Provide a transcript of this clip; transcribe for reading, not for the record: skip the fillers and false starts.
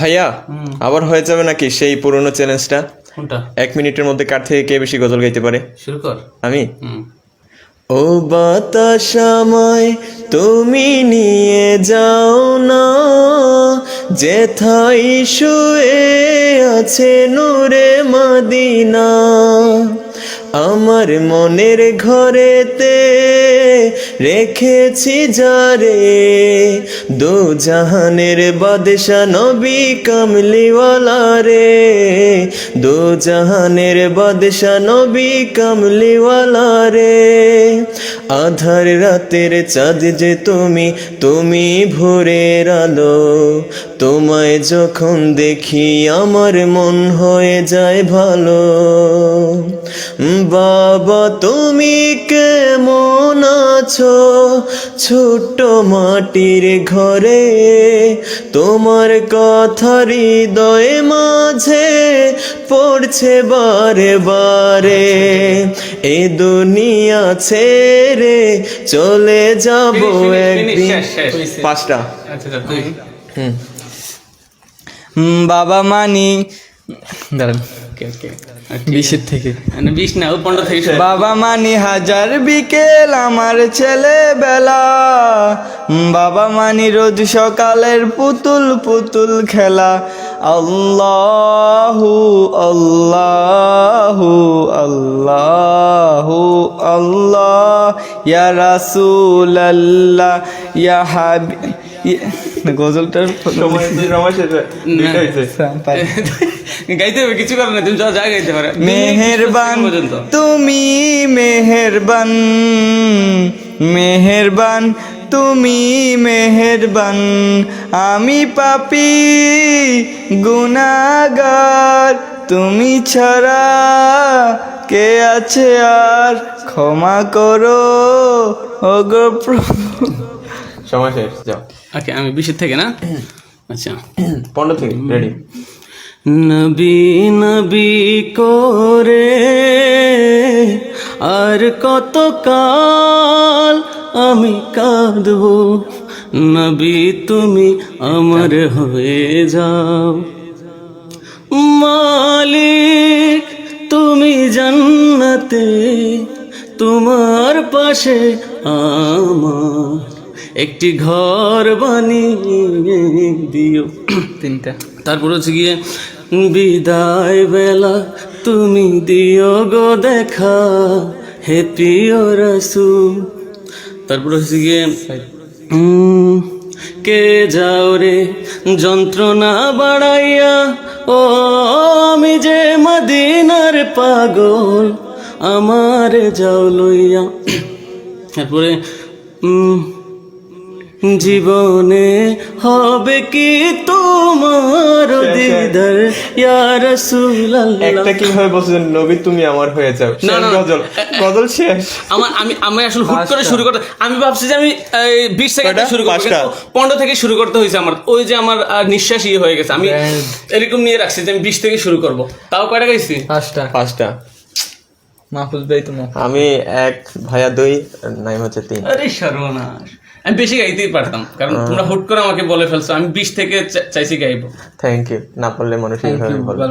ভাইয়া আবার হয়ে যাবে নাকি সেই পুরনো চ্যালেঞ্জটা? কোনটা? 1 মিনিটের মধ্যে কার থেকে কে বেশি গজল গাইতে পারে? শুরু কর। আমি। ও বাতাস আমায় তুমি নিয়ে যাও না, যেথায় শুয়ে আছে নূরে মদিনা। আমার মনের ঘরেতে রেখেছি যারে, দো জাহানের বাদশা নবী কামলিওয়ালা রে, দো জাহানের বাদশা নবী কামলিওয়ালা রে। আধার রাতের চাঁদ যে তুমি, তুমি ভোরের আলো, তোমায় যখন দেখি আমার মন হয়ে যায় ভালো। বাবা তুমি কেমন আছো ছোট্ট মাটির ঘরে, তোমার কথা হৃদয়ে মাঝে পড়ছে বারে বারে। এ দুনিয়া ছেড়ে চলে যাব একদিন। 5টা। বাবা মানি দাঁড়ান 20 থেকে 20 না, 15 থেকে। বাবা মানি হাজার বিকেল আমার ছেলেবেলা, বাবা মানি রোজ সকালের পুতুল পুতুল খেলা। আল্লাহু আল্লাহু আল্লাহু আল্লাহ ইয়া রাসূলুল্লাহ ইয়া গজলটার গাইতে হবে, কিছু কারণে তুমি যা গাইতে পারো। মেহেরবান তুমি মেহেরবান, মেহেরবান তুমি মেহেরবান, আমি পাপী গুনাহগার, তুমি ছাড়া কে আছে আর, ক্ষমা করো ওগো প্রভু। সময় শেষ, যাও। ওকে, আমি 20 থেকে না? আচ্ছা 15 থেকে রেডি। নবী নবী করে আর কত কাল আমি কাঁদবো, নবী তুমি আমার হয়ে যাও। মালিক তুমি জান্নাতে, তোমার পাশে আমার একটি ঘর বানিয়ে দিও। 3টা। তারপর হচ্ছে গিয়ে বিদায় বেলা তুমি দিও গো দেখা, হে প্রিয় রাসূল। তারপর হচ্ছে গিয়ে কে যাও রে যন্ত্রণা বাড়াইয়া, ও আমি যে মদিনার পাগল, আমারে যাও লইয়া। তারপরে জীবনে হবে কি তোমার দিদার ইয়া রাসূলুল্লাহ। একটা কিভাবে বলছেন নবী তুমি আমার হয়ে যাও? না, না, গজল গজল শেষ। আমি আসলে হুট করে শুরু করতে, আমি ভাবছি যে আমি 20 সেকেন্ড শুরু করব, কিন্তু 15 থেকে শুরু করতে হয়েছে আমার। ওই যে আমার নিঃশ্বাস হয়ে গেছে, আমি এরকম নিয়ে রাখছি যে আমি 20 থেকে শুরু করব। তাও কয়টা গাইছি? 5টা। মাহফুজ ভাই তো আমি 1, ভাইয়া 2, নাইম হচ্ছে 3। আরে সর্বনাশ, আমি বেশি গাইতেই পারতাম, কারণ তোমরা হুট করে আমাকে বলে ফেলছো। আমি 20 থেকে চাইছি গাইবো। Thank you. না পারলে মানুষ এইভাবে বলে।